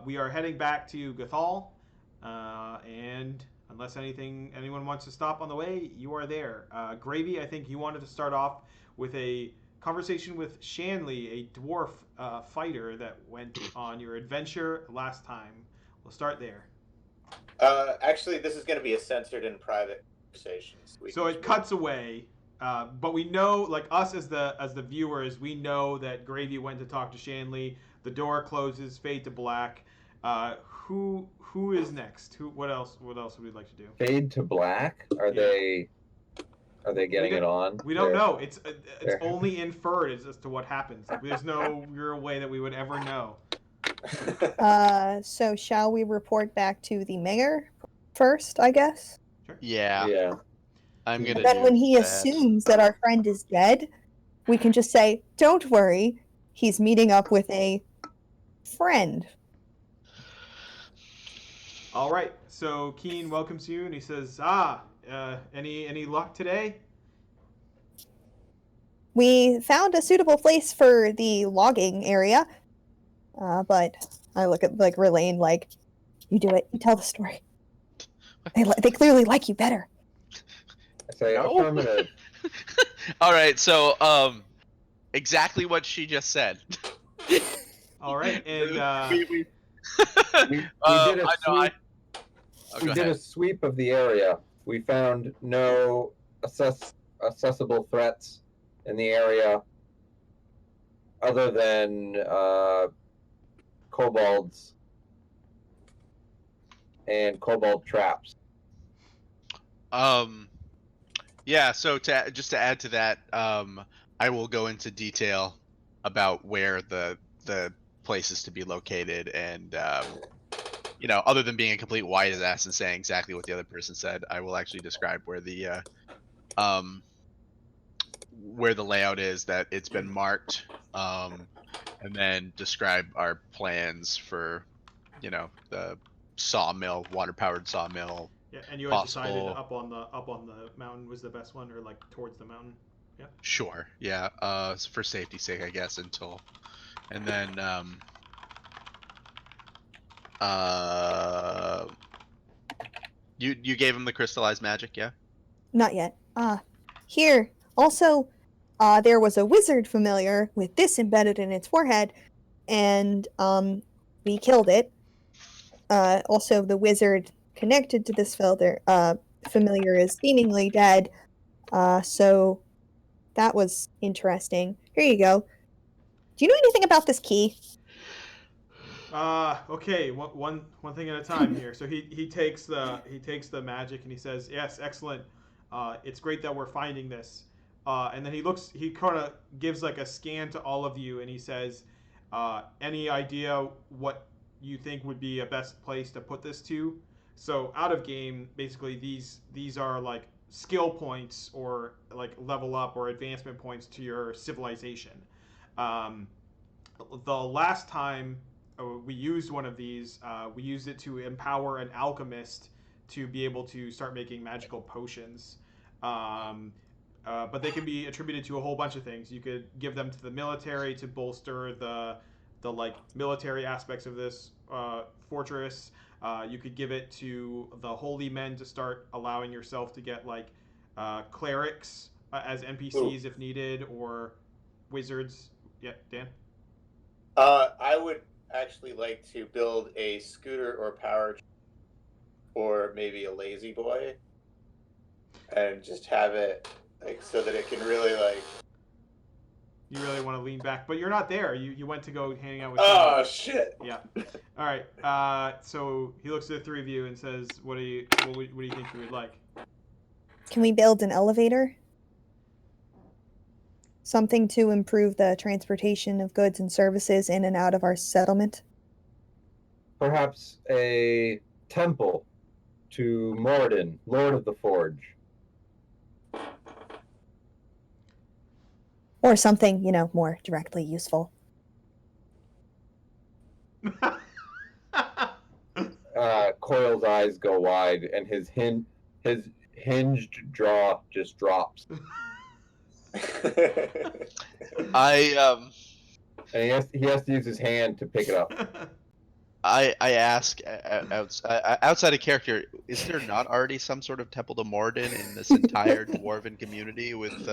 We are heading back to Gathol, and unless anyone wants to stop on the way, you are there. Gravy, I think you wanted to start off with a conversation with Shanley, a dwarf fighter that went on your adventure last time. We'll start there. Actually, this is going to be a censored and private conversation. So it cuts away, but we know, like us as the viewers, we know that Gravy went to talk to Shanley. The door closes, fade to black. Who is next? What else would we like to do? Fade to black? Are they getting it on? We don't know. It's only inferred as to what happens. There's no real way that we would ever know. So shall we report back to the mayor first, I guess? Sure. Yeah. I'm gonna. And then when he assumes that our friend is dead, we can just say, "Don't worry, he's meeting up with a friend." All right. So Keen welcomes you, and he says, any luck today?" We found a suitable place for the logging area, but I look at Relaine like, "You do it. You tell the story. They clearly like you better." I say affirmative. All right, so exactly what she just said. All right, and we did a sweep of the area. We found no accessible threats in the area other than kobolds and kobold traps. Yeah, so just to add to that, I will go into detail about where the place is to be located, and other than being a complete white ass and saying exactly what the other person said, I will actually describe where the layout is, that it's been marked, and then describe our plans for, the sawmill, water-powered sawmill. Yeah, and you had decided up on the mountain was the best one, or like towards the mountain. Yeah. Sure. Yeah. For safety's sake, I guess, and then you gave him the crystallized magic, yeah? Not yet. Here. Also, there was a wizard familiar with this embedded in its forehead, and we killed it. Also, the wizard connected to this familiar is seemingly dead. So that was interesting. Here you go. Do you know anything about this key? Okay. One thing at a time here. So he takes the magic and he says, "Yes, excellent. It's great that we're finding this." And then he kind of gives like a scan to all of you, and he says, "Any idea what you think would be a best place to put this to?" So out of game, basically these are like skill points or like level up or advancement points to your civilization. The last time we used one of these, we used it to empower an alchemist to be able to start making magical potions. But they can be attributed to a whole bunch of things. You could give them to the military to bolster the like military aspects of this fortress. You could give it to the holy men to start allowing yourself to get like clerics as NPCs if needed, or wizards. Yeah, Dan? I would actually like to build a scooter or power, or maybe a lazy boy, and just have it like so that it can really like. You really want to lean back, but you're not there. You went to go hang out with. Oh shit! Yeah. All right. So he looks at the three of you and says, what do you think you would like?" Can we build an elevator? Something to improve the transportation of goods and services in and out of our settlement? Perhaps a temple to Moradin, Lord of the Forge. Or something, more directly useful. Coil's eyes go wide, and his hinged jaw just drops. I And he has to use his hand to pick it up. I ask outside of character, is there not already some sort of Temple to Morden in this entire dwarven community with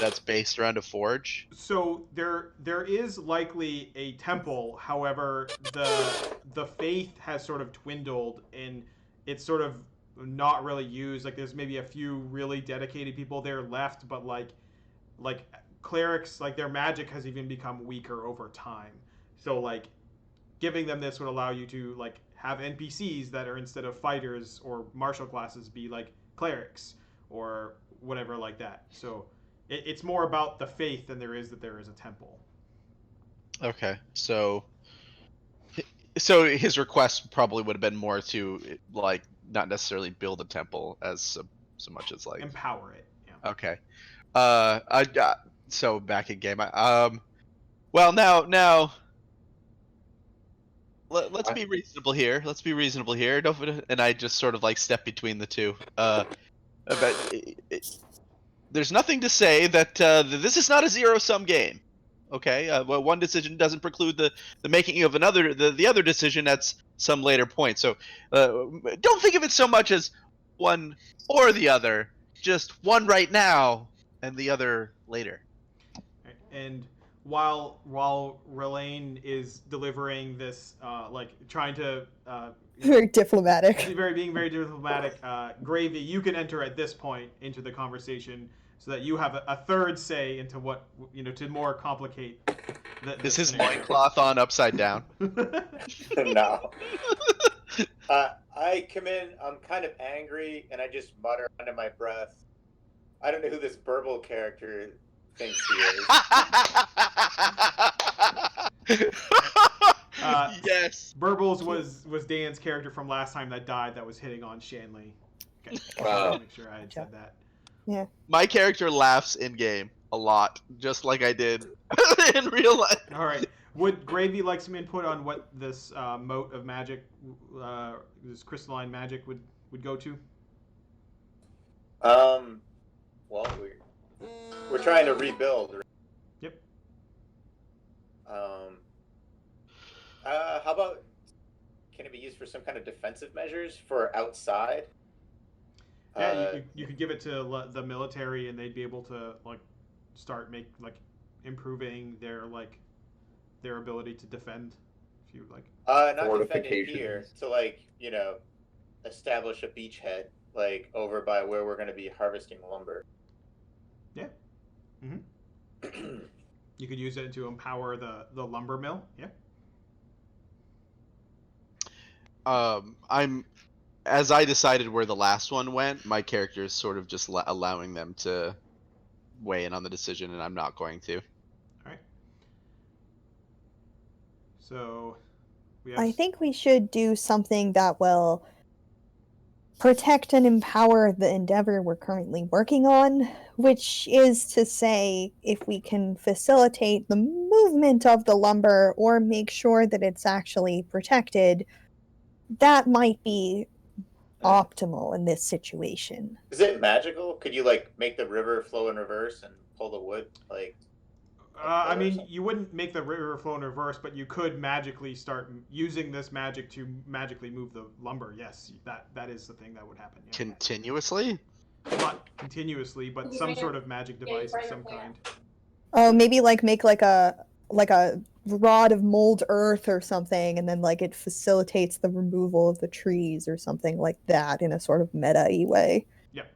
that's based around a forge? So there is likely a temple. However, the faith has sort of dwindled, and it's sort of not really used. Like there's maybe a few really dedicated people there left, but like clerics, like their magic has even become weaker over time. So like giving them this would allow you to like have NPCs that are, instead of fighters or martial classes, be like clerics or whatever like that. So it's more about the faith than there is that there is a temple. Okay, so his request probably would have been more to like not necessarily build a temple as so much as like Empower it. Yeah. okay. So back in game. Well, now let's be reasonable here. Let's be reasonable here. Don't, and I just sort of like step between the two. But there's nothing to say that this is not a zero-sum game. Okay, well, one decision doesn't preclude the making of another, the other decision at some later point. So don't think of it so much as one or the other, just one right now and the other later. And while Relaine is delivering this, like trying to Very diplomatic. being very diplomatic, Gravy, you can enter at this point into the conversation so that you have a third say into what, to more complicate. Is his loincloth on upside down? No. I come in, I'm kind of angry, and I just mutter under my breath, I don't know who this Burble character thinks he is. Yes. Burbles was Dan's character from last time that died that was hitting on Shanley. Okay. Make sure I had said that. Yeah. My character laughs in game a lot, just like I did in real life. All right. Would Gravy like some input on what this moat of magic, this crystalline magic, would go to? Well, we're trying to rebuild. Right? Yep. How about, can it be used for some kind of defensive measures for outside? Yeah, you could give it to the military, and they'd be able to like start improving their ability to defend. If you like. Not defending here, to establish a beachhead over by where we're going to be harvesting lumber. Yeah. Mm-hmm. You could use it to empower the lumber mill. Yeah. As I decided where the last one went, my character is sort of just allowing them to weigh in on the decision, and I'm not going to. All right. So, I think we should do something that will protect and empower the endeavor we're currently working on, which is to say, if we can facilitate the movement of the lumber or make sure that it's actually protected, that might be optimal in this situation. Is it magical? Could you make the river flow in reverse and pull the wood I mean, you wouldn't make the river flow in reverse, but you could magically start using this magic to magically move the lumber. Yes, that is the thing that would happen. Yeah. Continuously? Not continuously, but some sort of magic device of some kind. Oh, maybe make a rod of mold earth or something, and then it facilitates the removal of the trees or something like that in a sort of meta-y way. Yep.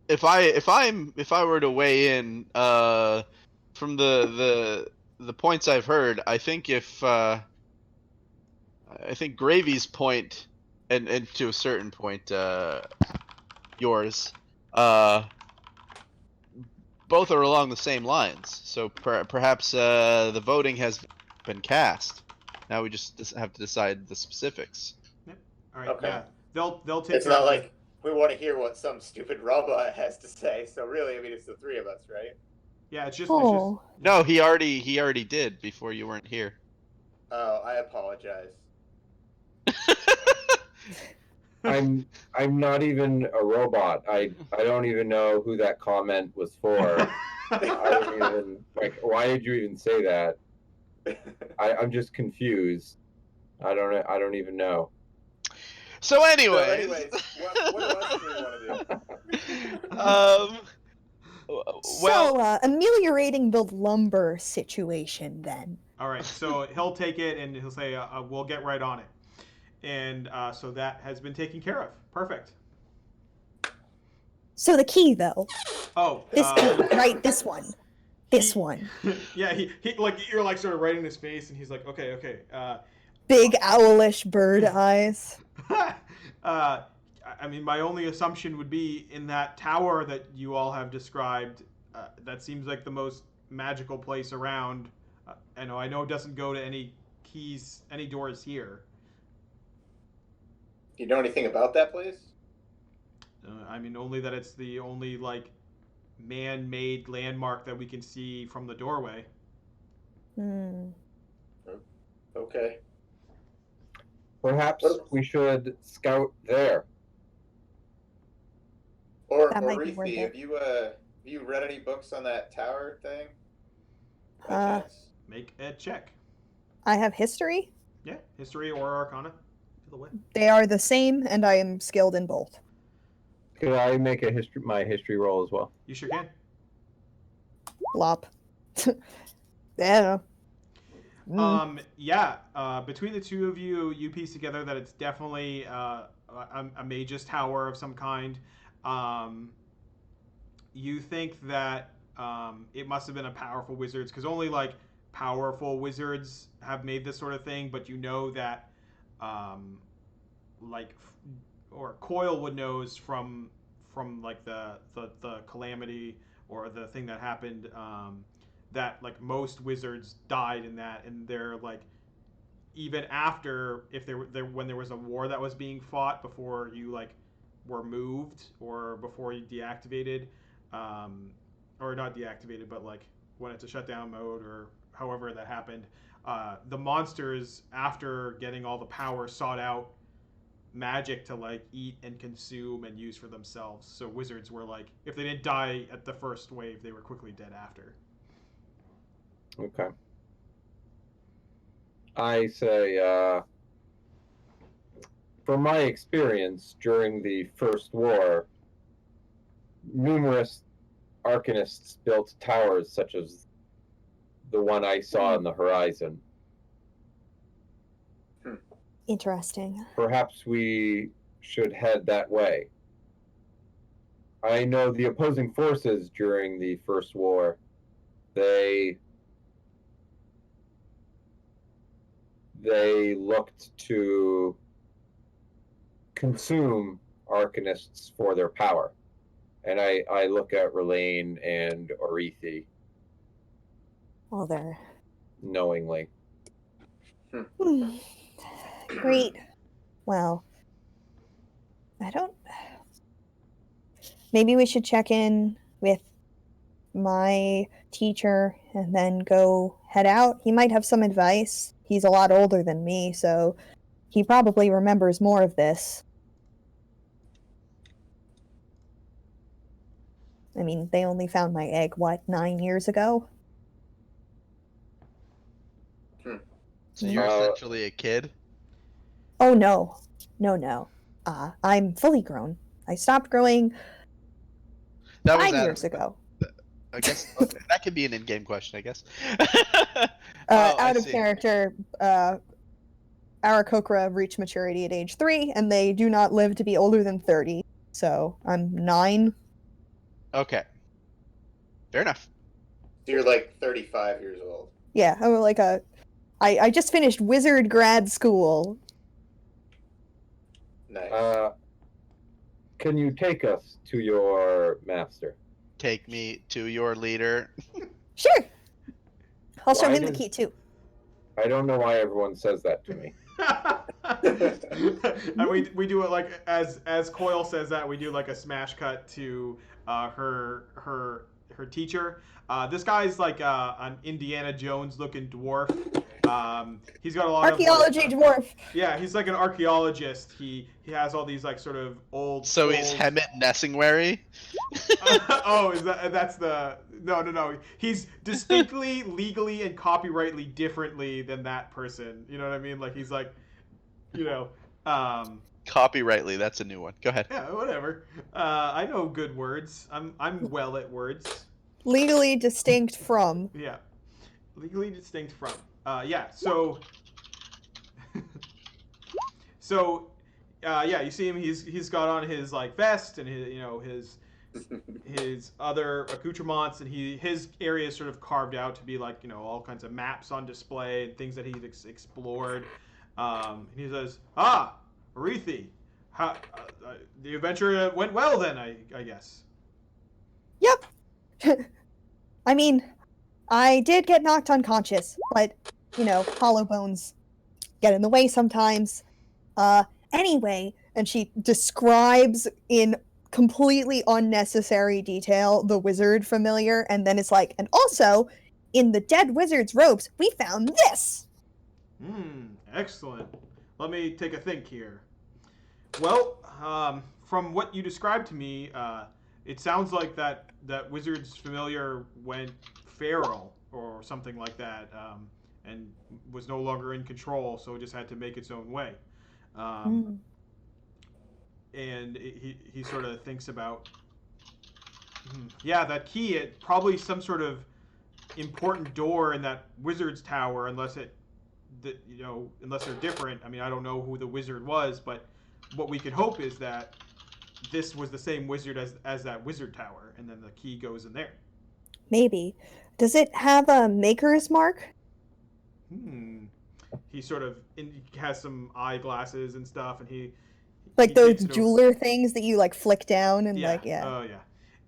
If I were to weigh in, from the points I've heard, I think I think Gravy's point, and to a certain point, yours, both are along the same lines. So perhaps the voting has been cast. Now we just have to decide the specifics. Yep. All right. Okay. Yeah. They'll take. It's not like we want to hear what some stupid robot has to say. So really, I mean, it's the three of us, right? Yeah. It's just. No, he already did before you weren't here. Oh, I apologize. I'm not even a robot. I don't even know who that comment was for. I don't even why did you even say that? I'm just confused. I don't even know. So, So, anyways, anyways, what do us three want to do? well, So, ameliorating the lumber situation then. All right, so he'll take it and he'll say, "We'll get right on it," and so that has been taken care of. Perfect. So the key, though. Oh, This key, right? This one. This one. Yeah, he like you're like sort of right in his face, and he's like, okay. Big owlish bird eyes. I mean, my only assumption would be in that tower that you all have described. That seems like the most magical place around. I know it doesn't go to any doors here. Do you know anything about that place? I mean, only that it's the only like man-made landmark that we can see from the doorway. Hmm. Okay. Perhaps we should scout there. Or That might be worth Reethi, it. have you read any books on that tower thing? By Uh, chance? Make a check. I have history. Yeah, history or arcana. Either way. They are the same, and I am skilled in both. Could I make my history roll as well? You sure can. Lop. Yeah. Yeah. Between the two of you, you piece together that it's definitely a mage's tower of some kind. You think that it must have been a powerful wizard's because only like powerful wizards have made this sort of thing. But you know that, like, or Coil would knows from like the calamity or the thing that happened. That like most wizards died in that, and they're like even after if there when there was a war that was being fought before you like were moved or before you deactivated, or not deactivated, but like when it's a shutdown mode or however that happened, the monsters after getting all the power sought out magic to like eat and consume and use for themselves. So wizards were like, if they didn't die at the first wave, they were quickly dead after. Okay. I say, from my experience during the First War, numerous arcanists built towers such as the one I saw on the horizon. Interesting. Perhaps we should head that way. I know the opposing forces during the First War, they looked to consume arcanists for their power. And I look at Relaine and Orethi Well, they're knowingly. great. Well, I don't. Maybe we should check in with my teacher and then go head out. He might have some advice. He's a lot older than me, so he probably remembers more of this. I mean, they only found my egg, 9 years ago? so you're essentially a kid. Oh, no. No. I'm fully grown. I stopped growing That was 5 years ago. I guess okay, that could be an in-game question, I guess. Out of character, Aarakocra reached maturity at age 3, and they do not live to be older than 30. So I'm 9. Okay. Fair enough. So you're like 35 years old. Yeah, I'm like I just finished wizard grad school. Nice. Can you take us to your master? Take me to your leader. Sure. I'll show Why him the does- key too. I don't know why everyone says that to me. And we do it like as Coil says that, we do like a smash cut to her teacher. This guy's like an Indiana Jones looking dwarf. He's got a lot Archaeology of dwarf. yeah, he's like an archaeologist. He has all these like sort of old. So he's scrolls. Hemet Nessingwary. Oh, that's the no. He's distinctly, legally, and copyrightly differently than that person. You know what I mean? Like he's like, you know, Copyrightly, that's a new one. Go ahead. yeah, whatever. I know good words. I'm well at words. Legally distinct from. Yeah, legally distinct from. Yeah. So. So, yeah, you see him. He's got on his like vest and his other accoutrements, and his area is sort of carved out to be like all kinds of maps on display and things that he's explored. And he says, "Ah, Arethi, how the adventure went well then, I guess." Yep. I mean, I did get knocked unconscious, but hollow bones get in the way sometimes. Anyway, and she describes in completely unnecessary detail the wizard familiar, and then it's like, and also, in the dead wizard's robes, we found this! Excellent. Let me take a think here. Well, from what you described to me, it sounds like that wizard's familiar went feral or something like that, and was no longer in control, so it just had to make its own way. And he sort of thinks about, yeah, that key, it probably some sort of important door in that wizard's tower, unless they're different. I mean, I don't know who the wizard was, but what we could hope is that this was the same wizard as that wizard tower, and then the key goes in there. Maybe. Does it have a maker's mark? He sort of has some eyeglasses and stuff, and he those jeweler things that you like flick down and Oh yeah.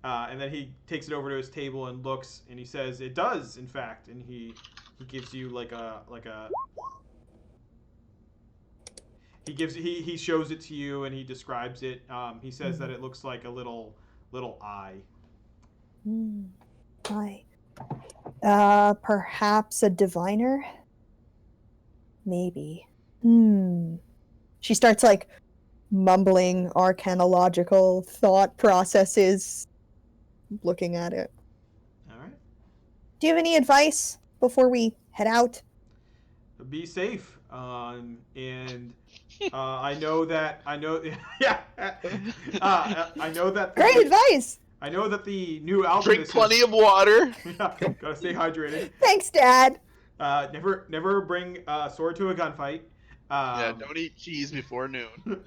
And then he takes it over to his table and looks, and he says, "It does, in fact." And he gives you he shows it to you, and he describes it. He says that it looks like a little eye. Eye. Perhaps a diviner? Maybe. She starts like mumbling arcanological thought processes, looking at it. All right. Do you have any advice before we head out? Be safe. And I know yeah. I know that. Great advice. I know that the new alchemist. Drink plenty of water. Yeah, gotta stay hydrated. Thanks, Dad. Never bring a sword to a gunfight. Yeah, don't eat cheese before noon.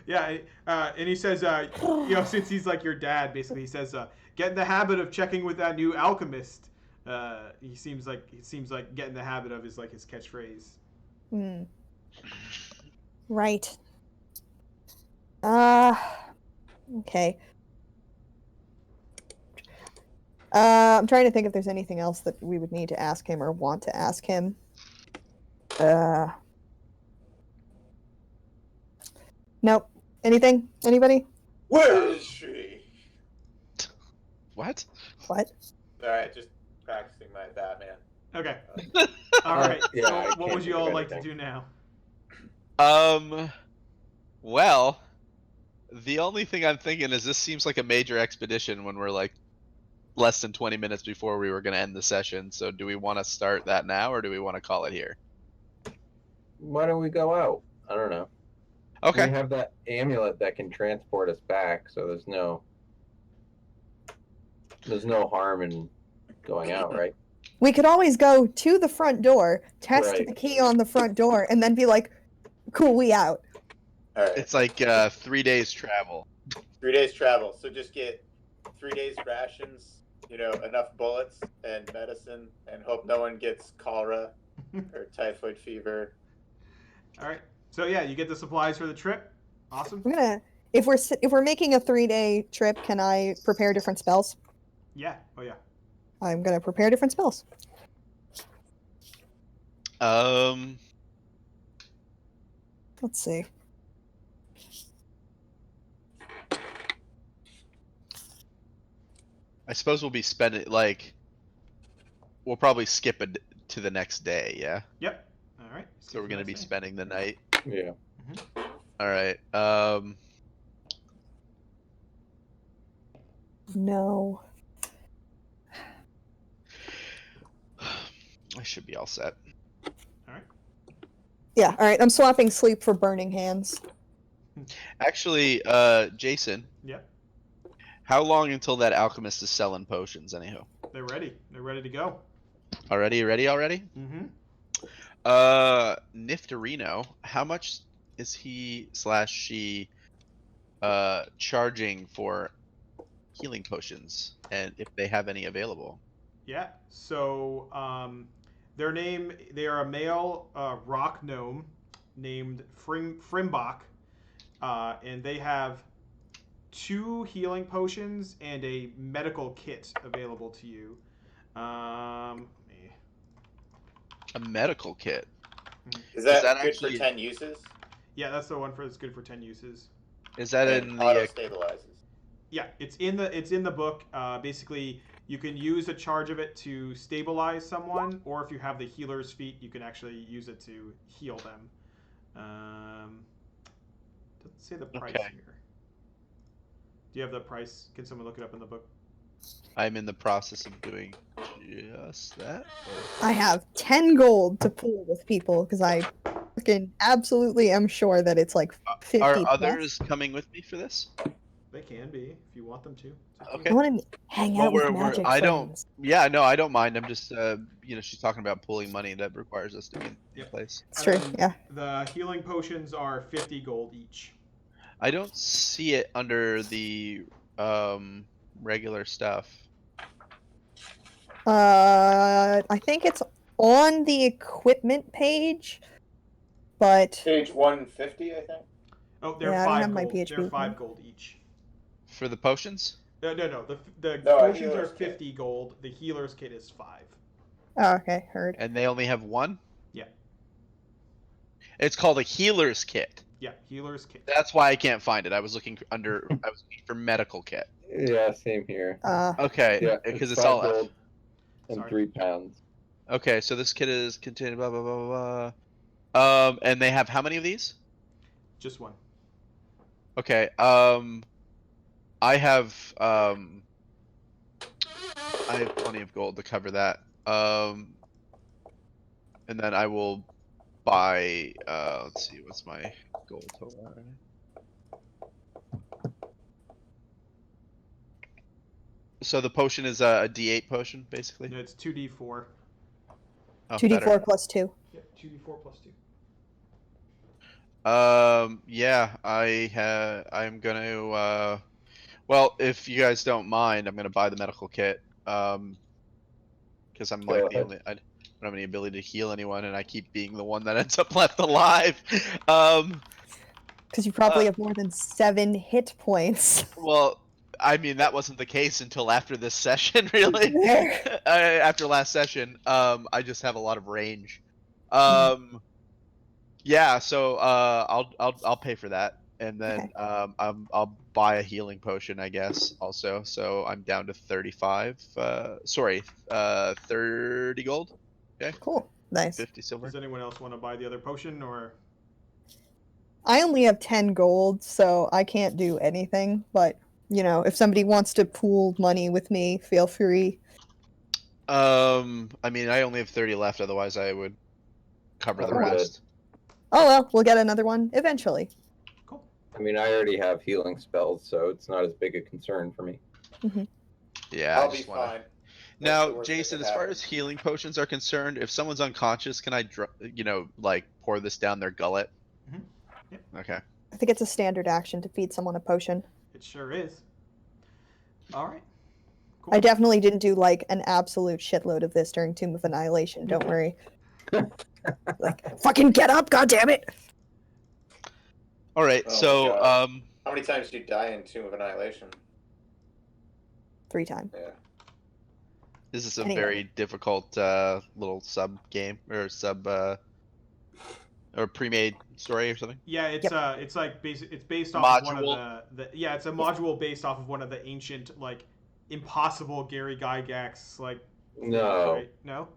Yeah, and he says, since he's like your dad, basically, he says, get in the habit of checking with that new alchemist. He seems like get in the habit of is like his catchphrase. Right. Okay. I'm trying to think if there's anything else that we would need to ask him or want to ask him. Nope. Anything? Anybody? Where is she? What? What? Alright, just practicing my Batman. Okay. All right. Yeah, So I what can't would you think of all like to anything. do now? Well, the only thing I'm thinking is this seems like a major expedition when we're like less than 20 minutes before we were going to end the session. So do we want to start that now, or do we want to call it here? Why don't we go out? I don't know. Okay. We have that amulet that can transport us back, so there's no harm in going out, right? We could always go to the front door, test Right. the key on the front door, and then be like, cool, we out. Alright. It's like 3 days travel. 3 days travel. So just get 3 days rations, enough bullets and medicine, and hope no one gets cholera or typhoid fever. All right. So yeah, you get the supplies for the trip. Awesome. I'm gonna, if we're making a 3-day trip, can I prepare different spells? Yeah. Oh yeah. I'm gonna prepare different spells. Let's see. I suppose we'll be spending we'll probably skip to the next day. Yeah. Yep. All right. So we're gonna be spending the night. Yeah. All right. No. I should be all set. All right. Yeah, alright, I'm swapping sleep for burning hands. Actually, Jason, Yep. how long until that alchemist is selling potions? Anyhow, They're ready. They're ready to go. already ready already? Mm-hmm. Niftarino, how much is he / she charging for healing potions, and if they have any available? Yeah. So, they are a male rock gnome named Frimbach, and they have 2 healing potions and a medical kit available to you. Let me- A medical kit. Is that, that good actually- for 10 uses? Yeah, that's the one that's good for 10 uses. Is that And in auto the? stabilizes. Yeah, it's in the book. Basically, you can use a charge of it to stabilize someone, or if you have the healer's feat, you can actually use it to heal them. Doesn't say the price Okay. here. Do you have the price? Can someone look it up in the book? I'm in the process of doing just that. I have 10 gold to pool with people because I fucking absolutely am sure that it's like 50 Are plus. others coming with me for this? They can be if you want them to. It's up to you. Okay. I want to hang out with magic I friends. don't. Yeah, no, I don't mind. I'm just, she's talking about pooling money that requires us to be in Yep. place. It's And true, then yeah. The healing potions are 50 gold each. I don't see it under the regular stuff. I think it's on the equipment page, but Page 150, I think. Oh, they're Yeah, I don't 5 have my gold. PHP They're 5 one. gold each. For the potions? No. The No, a potions are healer's kit. 50 gold. The healer's kit is 5. oh, okay, heard. And they only have one? Yeah. It's called a healer's kit. Yeah, healer's kit. That's why I can't find it. I was looking for medical kit. Yeah, same here. Okay, Yeah, because it's it's all 5 gold and Sorry. 3 pounds. Okay, so this kit is containing blah blah blah blah blah. And they have how many of these? Just 1. Okay. I have plenty of gold to cover that. And then I will buy. Let's see, what's my gold total? So the potion is a D8 potion, basically. No, it's 2d4. Oh, 2d4 better. plus 2. Yeah, 2d4 plus 2. Yeah, I'm gonna. Well, if you guys don't mind, I'm gonna buy the medical kit. Because I'm Go like the ahead. only. I don't have any ability to heal anyone, and I keep being the one that ends up left alive. Because you probably have more than 7 hit points. Well, I mean that wasn't the case until after this session, really. There. After last session, I just have a lot of range. Yeah, so I'll pay for that, and then I'll buy a healing potion, I guess, also. So I'm down to 35. 30 gold. Okay. Cool. Nice. 50 silver. Does anyone else want to buy the other potion, or? I only have 10 gold, so I can't do anything. But, you know, if somebody wants to pool money with me, feel free. I mean, I only have 30 left. Otherwise, I would cover the I'm good. rest. Oh well, we'll get another one eventually. Cool. I mean, I already have healing spells, so it's not as big a concern for me. Yeah, I I'll be just wanna... fine. That's the Now, worst that Jason, could as far happen. as healing potions are concerned, if someone's unconscious, can I, like pour this down their gullet? Mhm. Yep. Okay. I think it's a standard action to feed someone a potion. It sure is. All right. Cool. I definitely didn't do like an absolute shitload of this during Tomb of Annihilation. Don't worry. Like, fucking get up, goddammit! All right. Oh, So, God. How many times did you die in Tomb of Annihilation? 3 times. Yeah. this is a Anyway. very difficult little sub game or sub or pre-made story or something. Yeah, it's Yep. it's like it's based off of one Module. of yeah, it's a module based off of one of the ancient like impossible Gary Gygax like things, No. right? No.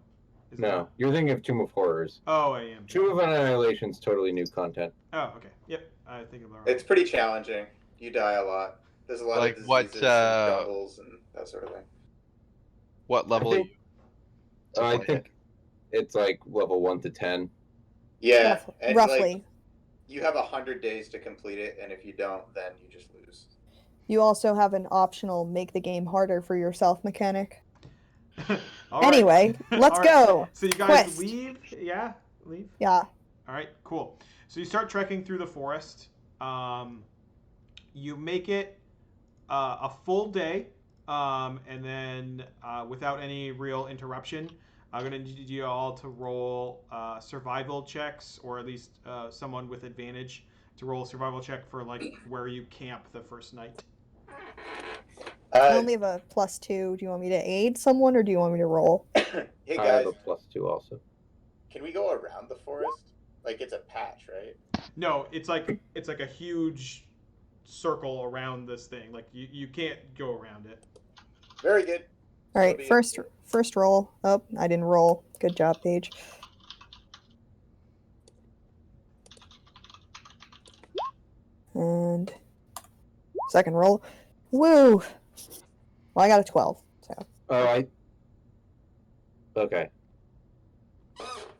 Is No, you're thinking of Tomb of Horrors. Oh, I am. Tomb of Annihilation's totally new content. Oh, okay. Yep. I think about It's pretty challenging. You die a lot. There's a lot Like of what, diseases and troubles and that sort of thing. What level are think- you? to I play it? think it's like level 1 to 10. Yeah, and Roughly. like you have 100 days to complete it, and if you don't, then you just lose. You also have an optional make the game harder for yourself mechanic. All right. Anyway, let's All right. go. So you guys Quest. leave? Yeah, leave. Yeah. All right, cool. So you start trekking through the forest. You make it a full day, and then without any real interruption. I'm gonna need you all to roll survival checks, or at least someone with advantage to roll a survival check for like where you camp the first night. I only have a +2. Do you want me to aid someone or do you want me to roll? Hey I have guys, a +2 also. can we go around the forest? Like it's a patch, right? No, it's like a huge circle around this thing. Like you can't go around it. Very good. All right, be it. first roll. Oh, I didn't roll. Good job, Paige. And second roll. Woo! Well, I got a 12. So Okay.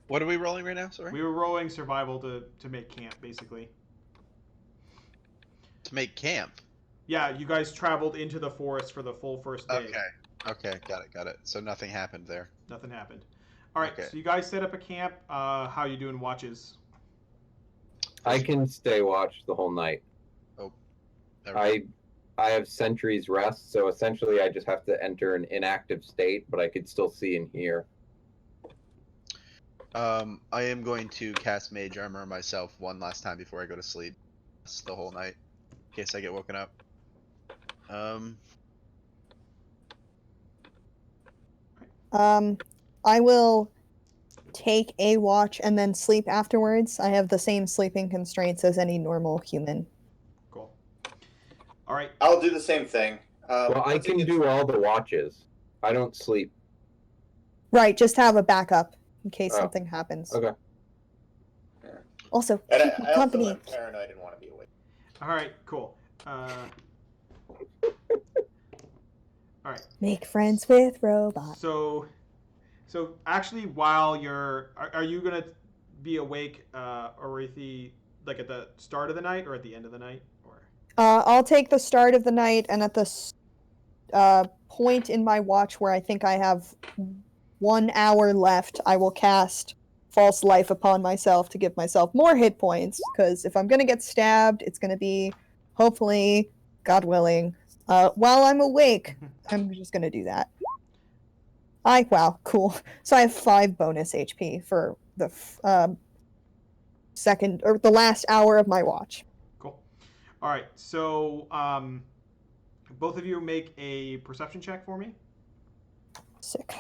What are we rolling right now? Sorry. We were rolling survival to make camp, basically. To make camp. Yeah, you guys traveled into the forest for the full first day. Okay. Got it. So nothing happened there. Nothing happened. All right, Okay. so you guys set up a camp. How you doing watches? I can stay watch the whole night. There we go. I have sentries rest, so essentially I just have to enter an inactive state, but I could still see and hear. I am going to cast Mage Armor on myself one last time before I go to sleep. That's the whole night, in case I get woken up. I will take a watch and then sleep afterwards. I have the same sleeping constraints as any normal human. Cool. All right. I'll do the same thing. Well, I once it can gets- do all the watches. I don't sleep. Right, just have a backup in case Oh, something happens. okay. Also, And keep me I also company. am paranoid and want to be awake. All right. Cool. All right. Make friends with robots. So actually, while you're, are you gonna be awake, Orethi, like at the start of the night or at the end of the night, or? I'll take the start of the night, and at the point in my watch where I think I have 1 hour left, I will cast False Life upon myself to give myself more hit points. Because if I'm gonna get stabbed, it's gonna be, hopefully, God willing, while I'm awake. I'm just gonna do that. Wow, cool. So I have 5 bonus HP for the second or the last hour of my watch. Cool. All right. So both of you make a perception check for me. Sick.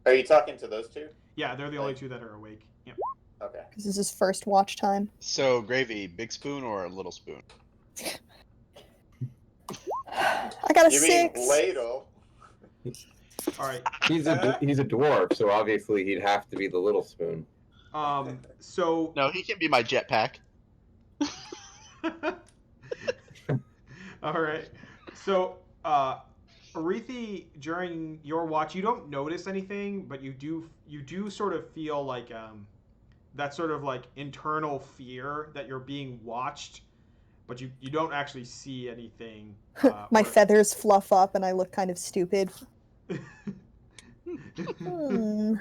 Are you talking to those two? Yeah, they're the only two that are awake. Yep. Okay. This is his first watch time. So Gravy, big spoon or a little spoon? I got a You 6. mean ladle? All right. He's a dwarf, so obviously he'd have to be the little spoon. So No, he can be my jetpack. all right. So Arethi, during your watch, you don't notice anything, but you do sort of feel like that sort of like internal fear that you're being watched, but you don't actually see anything. My or- feathers fluff up and I look kind of stupid. Hmm.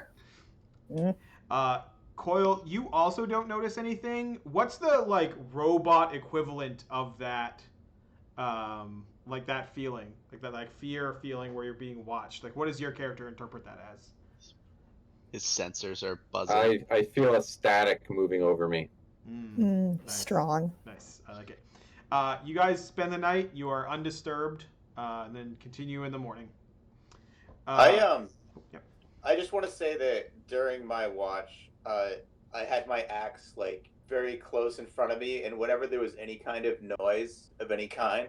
Coil, you also don't notice anything. What's the like robot equivalent of that? Like that feeling, like that like fear feeling where you're being watched. Like, what does your character interpret that as? His sensors are buzzing. I feel a static moving over me. Nice. Strong. Nice. I like it. You guys spend the night. You are undisturbed, and then continue in the morning. I Yep. I just want to say that during my watch, I had my axe like very close in front of me, and whenever there was any kind of noise of any kind,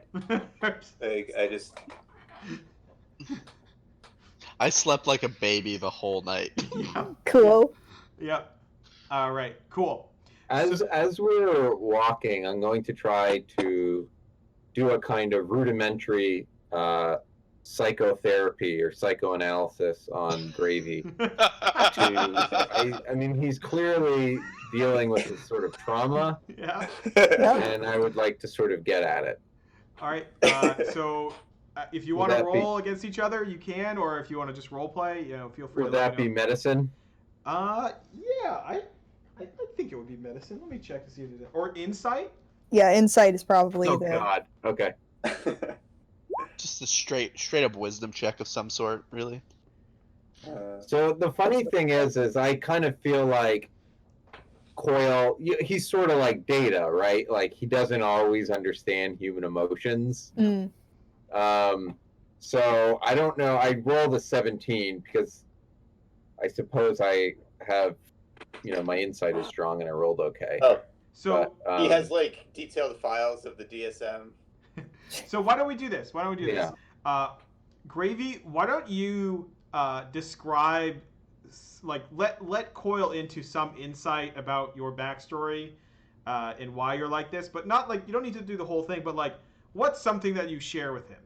like I slept like a baby the whole night. Yeah. Cool. Yep. All right. Cool. As we're walking, I'm going to try to do a kind of rudimentary psychotherapy or psychoanalysis on Gravy. I mean, he's clearly dealing with this sort of trauma, Yeah. and I would like to sort of get at it. All right. So if you Would want to that be- roll against each other, you can, or if you want to just role play, feel free Would to let that me be know. medicine? Yeah, I think it would be medicine. Let me check to see if it is. Or insight? Yeah, insight is probably Oh the. God. Okay. Just a straight up wisdom check of some sort, really. So the funny thing is I kind of feel like Coil, he's sort of like Data, right? Like he doesn't always understand human emotions. Mm. So I don't know. I rolled a 17 because I suppose I have, my insight is strong and I rolled okay. Oh, So But, he has like detailed files of the DSM. so why don't we do this? Yeah. Gravy, why don't you describe, like, let Coil into some insight about your backstory and why you're like this, but not like, you don't need to do the whole thing, but like, what's something that you share with him?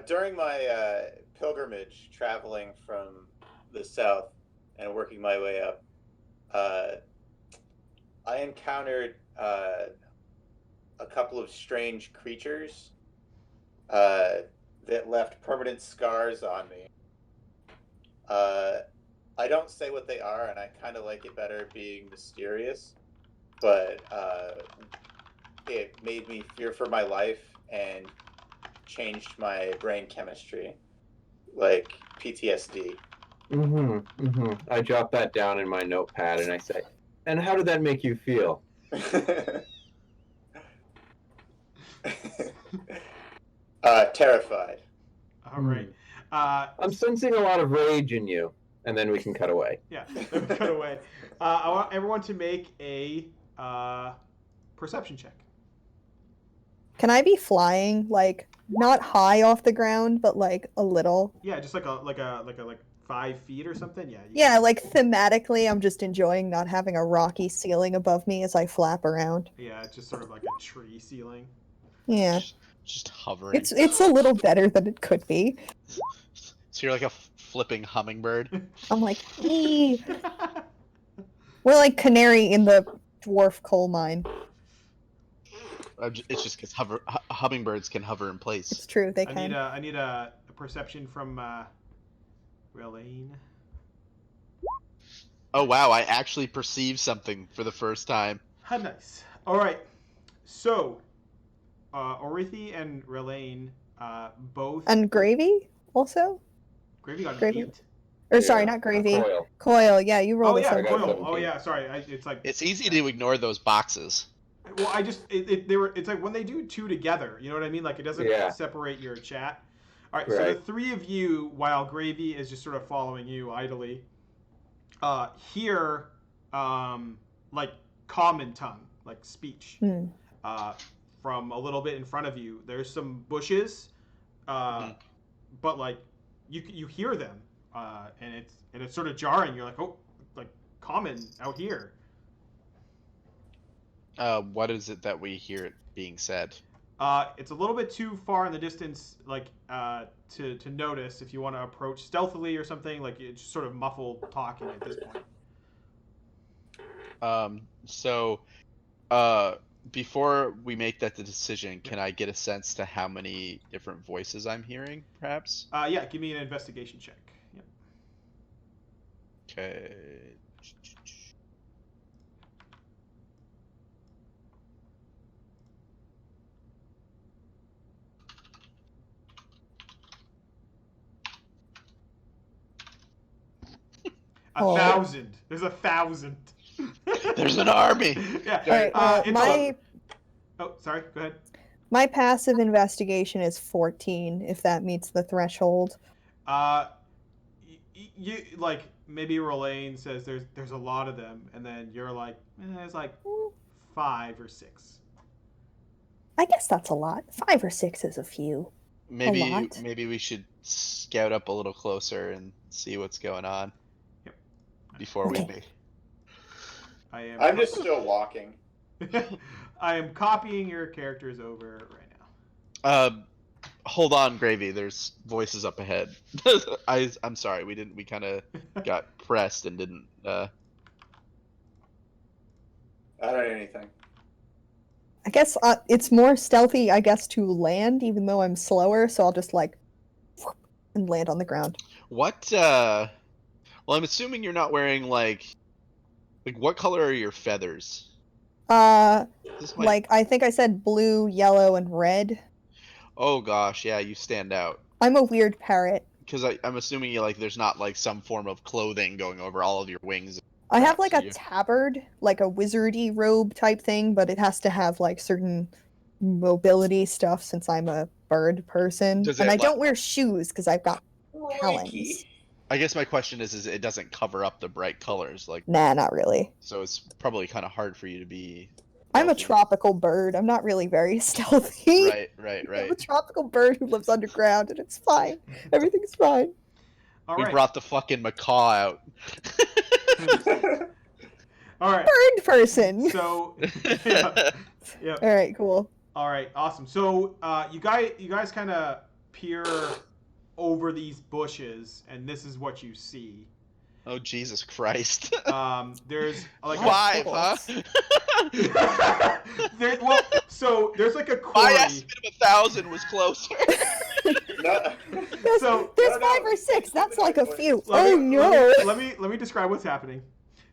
During my pilgrimage traveling from the south and working my way up, I encountered a couple of strange creatures that left permanent scars on me. I don't say what they are, and I kind of like it better being mysterious, but it made me fear for my life and changed my brain chemistry, like PTSD. I jot that down in my notepad and I say, and how did that make you feel? Terrified. All right. I'm sensing a lot of rage in you, and then we can cut away. Yeah, let me cut away. I want everyone to make a perception check. Can I be flying, like, not high off the ground, but like a little? Yeah, just like 5 feet or something. Yeah. Yeah, like thematically, I'm just enjoying not having a rocky ceiling above me as I flap around. Yeah, it's just sort of like a tree ceiling. Yeah, Just hovering. it's a little better than it could be. So you're like a flipping hummingbird. I'm like, ee. We're like canary in the dwarf coal mine. It's just because hummingbirds can hover in It's place. true, they I can. need a perception from Relaine. Oh wow! I actually perceive something for the first time. How nice. All right. So, Orithi and Relaine both. And gravy also? Gravy got an Gravy? 8. Or sorry, not gravy. Coil. Coil, yeah, you rolled Oh a yeah, I got 17. Coil. 17. Oh yeah, sorry. It's like It's easy to ignore those boxes. well, I just they were. It's like when they do two together. You know what I mean? Like it doesn't Yeah. separate your chat. All right. So Right. the three of you, while Gravy is just sort of following you idly, hear like common tongue, like speech, Hmm. from a little bit in front of you. There's some bushes, but like you hear them, and it's sort of jarring. You're like, oh, like common out here. What is it that we hear it being said? It's a little bit too far in the distance, like to notice. If you want to approach stealthily or something, like it's just sort of muffled talking at this point. So, before we make that decision, can I get a sense to how many different voices I'm hearing, perhaps? Yeah, give me an investigation check. Yep. Okay. Oh. 1,000. There's 1,000. There's an army. Yeah. Alright, it's oh, sorry. Go ahead. my passive investigation is 14, if that meets the threshold. You like maybe Relaine says there's a lot of them, and then you're like, there's like 5 or 6. I guess that's a lot. 5 or 6 is a few. lot. maybe we should scout up a little closer and see what's going on. Yep. Before we Okay. make. I'm just still walking. I am copying your characters over right now. Hold on, Gravy. There's voices up ahead. I'm sorry. We kind of got pressed and didn't. I don't know anything. I guess it's more stealthy, I guess, to land, even though I'm slower. So I'll just like and land on the ground. What? Well, I'm assuming you're not wearing like what color are your feathers? This might... Like I think I said blue, yellow, and red. Oh gosh, yeah, you stand out. I'm a weird parrot. Because I'm assuming there's not like some form of clothing going over all of your wings. I have like a tabard, like a wizardy robe type thing, but it has to have like certain mobility stuff since I'm a bird person. And I don't wear shoes because I've got talons. I guess my question is it doesn't cover up the bright colors, like. Nah, not really. So it's probably kind of hard for you to be. I'm a tropical bird. I'm not really very stealthy. Right. I'm a tropical bird who lives underground, and it's fine. Everything's fine. We brought the fucking macaw out. All right. Bird person. So, yeah. All right, cool. All right, awesome. So, you guys kind of peer over these bushes, and this is what you see. Oh Jesus Christ! There's like 5, huh? There's like a quarry. My estimate of 1,000 was closer. There's 5 or 6. That's like a few. Let me describe what's happening.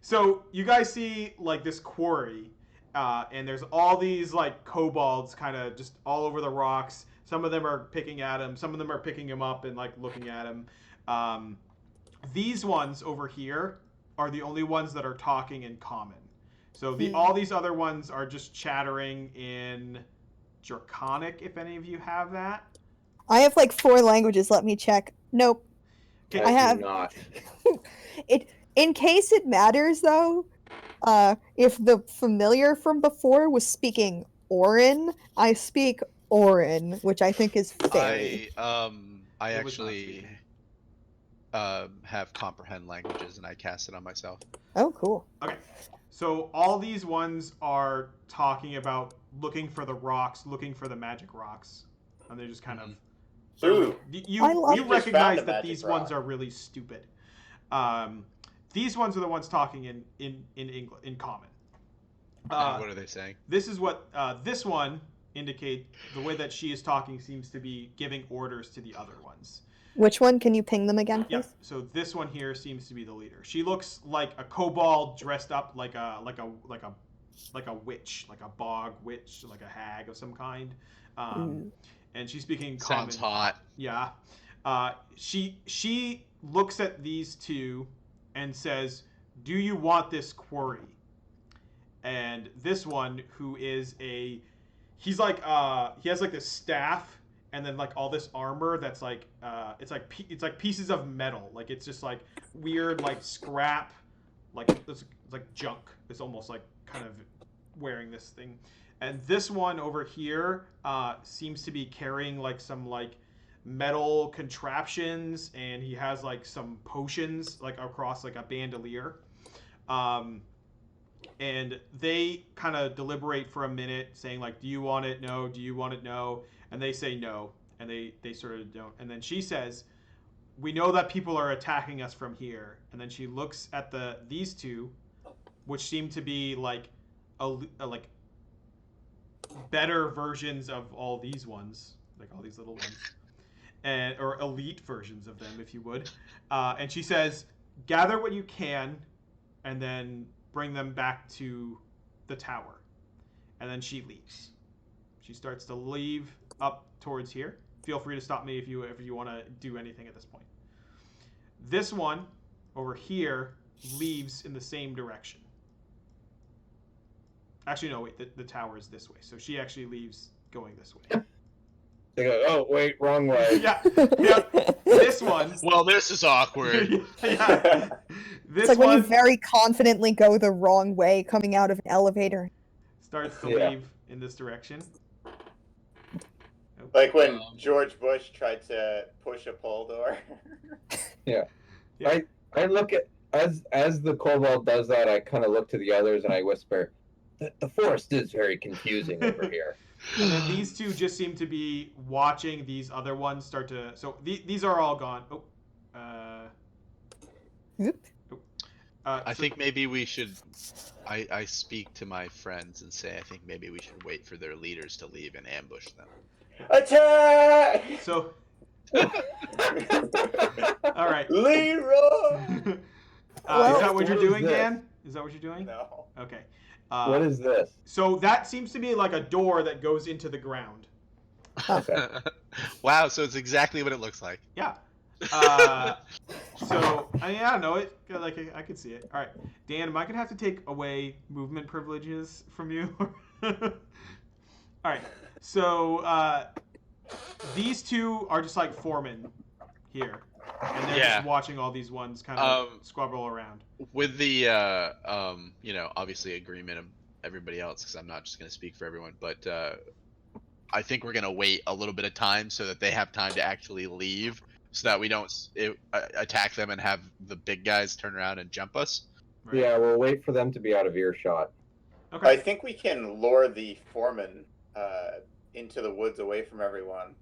So you guys see like this quarry, and there's all these like kobolds kind of just all over the rocks. Some of them are picking at him. Some of them are picking him up and like looking at him. These ones over here are the only ones that are talking in common. So all these other ones are just chattering in Draconic, if any of you have that. I have like 4 languages. Let me check. Nope. Okay. I have not. In case it matters, though, if the familiar from before was speaking Orin, I speak Orin, which I think is fair. I actually have comprehend languages, and I cast it on myself. Oh, cool. Okay. So all these ones are talking about looking for the rocks, looking for the magic rocks, and they're just kind of. Ooh. You recognize that these rock. ones are really stupid. These ones are the ones talking in English, in common. What are they saying? This is what this one indicate. The way that she is talking seems to be giving orders to the other ones. Which one? Can you ping them again, please? Yeah. So this one here seems to be the leader. She looks like a kobold dressed up like a witch, like a bog witch, like a hag of some kind. And she's speaking common. Sounds hot. Yeah. She looks at these two and says, "Do you want this quarry?" And this one, who is he's like he has like this staff and then like all this armor that's like it's like pieces of metal, like it's just like weird like scrap, like it's like junk. It's almost like kind of wearing this thing. And this one over here seems to be carrying like some like metal contraptions, and he has like some potions like across like a bandolier. And they kind of deliberate for a minute, saying like, "Do you want it? No. Do you want it? No." And they say no, and they sort of don't. And then she says, "We know that people are attacking us from here." And then she looks at these two, which seem to be like like better versions of all these ones, like all these little ones, or elite versions of them, if you would. And she says, "Gather what you can, and then bring them back to the tower." And then she leaves. She starts to leave up towards here. Feel free to stop me if you want to do anything at this point. This one over here leaves in the same direction. Actually, no, wait. The tower is this way, so she actually leaves going this way. They go, oh wait, wrong way. Yeah. This one. Well, this is awkward. Yeah. This It's like one when you very confidently go the wrong way coming out of an elevator. starts to leave in this direction. Oh, Like when George Bush tried to push a pole door. Yeah. Yeah. I look at as the kobold does that. I kind of look to the others and I whisper, "The forest is very confusing over here." And then these two just seem to be watching these other ones start to. So these are all gone. Oh, Oop. I so- think maybe we should. I speak to my friends and say I think maybe we should wait for their leaders to leave and ambush them. Attack! So, all right. Leroy! Is that what What you're is doing, this? Dan? Is that what you're doing? No. Okay. What is this? So that seems to be like a door that goes into the ground. Okay. Wow, so it's exactly what it looks like. Yeah. So I mean, I don't know it. Like I could see it. All right, Dan, am I gonna have to take away movement privileges from you? All right. So these two are just like foremen here, and they're Yeah. just watching all these ones kind of squabble around. With the obviously agreement of everybody else, because I'm not just gonna speak for everyone, but I think we're gonna wait a little bit of time so that they have time to actually leave, so that we don't attack them and have the big guys turn around and jump us. Right? Yeah, we'll wait for them to be out of earshot. Okay. I think we can lure the foreman into the woods away from everyone.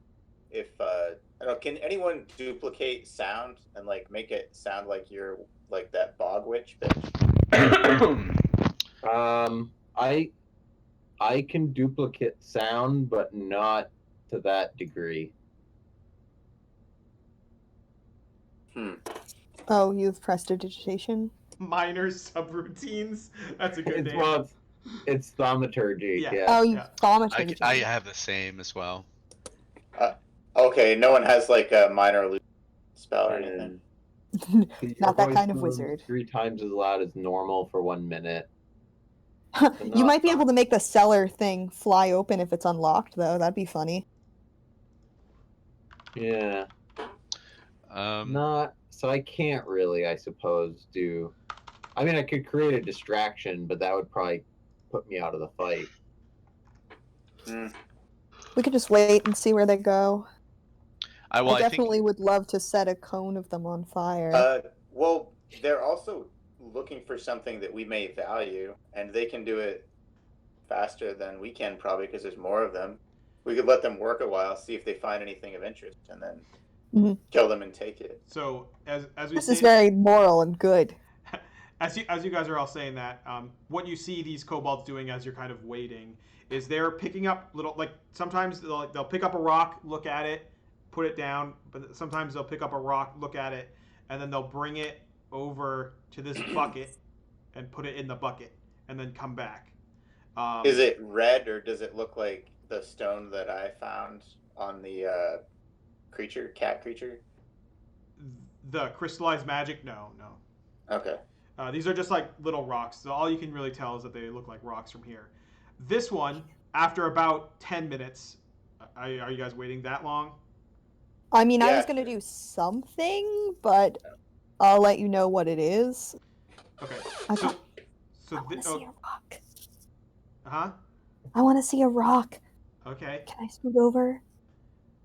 If I don't know, can anyone duplicate sound and like make it sound like you're like that bog witch bitch? I can duplicate sound, but not to that degree. Oh, you've prestidigitation? Minor subroutines. That's a good It's name. it's thaumaturgy. Yeah. Yeah. Oh, you Yeah. thaumaturgy. I have the same as well. Okay, no one has like a minor illusion spell or anything. Your Not that voice kind of moves wizard. 3 times as loud as normal for 1 minute. You might be able to make the cellar thing fly open if it's unlocked, though. That'd be funny. Yeah. Um, Not so I can't really, I suppose, do. I mean, I could create a distraction, but that would probably put me out of the fight. We could just wait and see where they go. I I think definitely would love to set a cone of them on fire. Well, they're also looking for something that we may value, and they can do it faster than we can probably because there's more of them. We could let them work a while, see if they find anything of interest, and then kill them and take it. So as we This say, is very moral and good. as you guys are all saying that, what you see these kobolds doing as you're kind of waiting is they're picking up little, like sometimes they'll pick up a rock, look at it, put it down, but sometimes they'll pick up a rock, look at it, and then they'll bring it over to this bucket and put it in the bucket and then come back. Is it red or does it look like the stone that I found on the cat creature? The crystallized magic? No. Okay. These are just like little rocks. So all you can really tell is that they look like rocks from here. This one, after about 10 minutes, are you guys waiting that long? I mean, I Yeah, was going to sure. do something, but I'll let you know what it is. Okay. I So, want to see a rock. huh? I want to see a rock. Okay. Can I scoot over?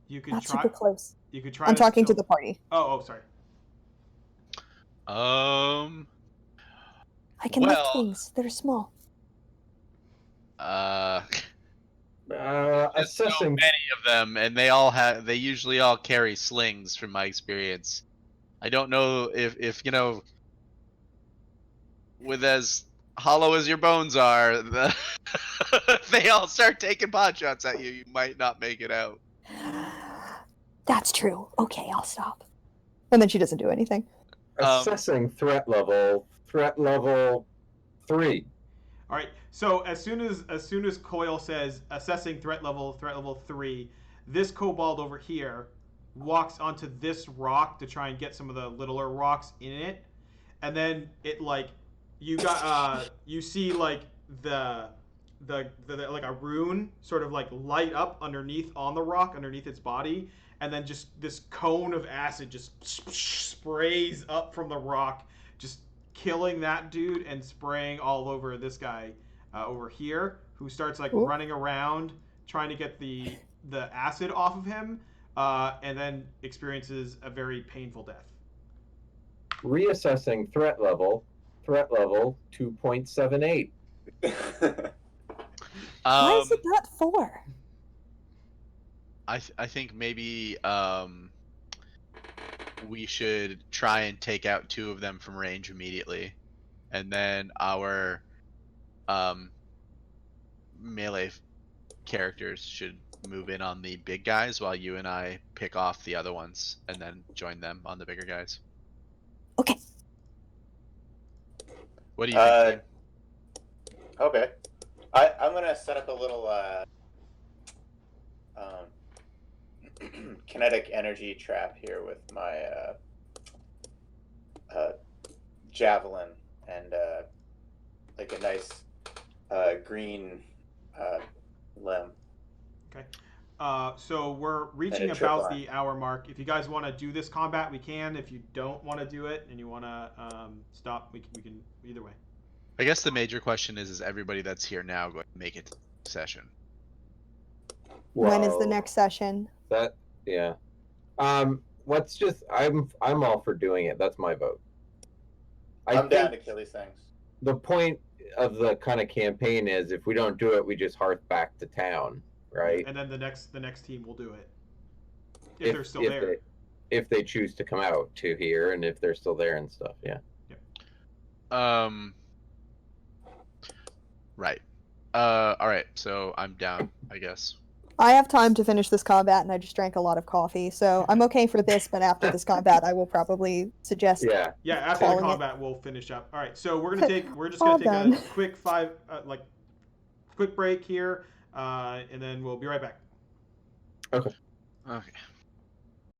You could Not try. super close. You could try. I'm talking to steal- the party. Oh, sorry. I can lift well, things. They're small. there's so Assessing. many of them, and they usually all carry slings from my experience. I don't know if with as hollow as your bones are, if they all start taking pot shots at you, you might not make it out. That's true. Okay, I'll stop. And then she doesn't do anything. Assessing threat level. Threat level 3. All right. So as soon as Coil says assessing threat level 3, this kobold over here walks onto this rock to try and get some of the littler rocks in it, and then it like you see like the like a rune sort of like light up underneath on the rock underneath its body, and then just this cone of acid just sprays up from the rock, just killing that dude and spraying all over this guy over here, who starts like Ooh. running around trying to get the the acid off of him, and then experiences a very painful death. Reassessing threat level 2.78. Why is it not 4? I think maybe we should try and take out 2 of them from range immediately, and then our melee characters should move in on the big guys while you and I pick off the other ones and then join them on the bigger guys. Okay. What do you think? Okay. I'm gonna set up a little kinetic energy trap here with my javelin and like a nice green limb. Okay. So we're reaching And a trip about line. the hour mark. If you guys want to do this combat, we can. If you don't want to do it and you want to stop, we can either way. I guess the major question is everybody that's here now going to make it to the session? When is the Well, next session? That yeah. Let's just. I'm all for doing it. That's my vote. I'm down to kill these things. The point of the kind of campaign is if we don't do it, we just hearth back to town, right? And then the next team will do it if they're still there. If they choose to come out to here, and if they're still there and stuff, yeah. Right. All right. So I'm down, I guess. I have time to finish this combat, and I just drank a lot of coffee, so I'm okay for this. But after this combat, I will probably suggest. Yeah. Yeah, after the calling it. combat, we'll finish up. All right, so we're just gonna take done. a quick quick break here, and then we'll be right back. Okay. Okay.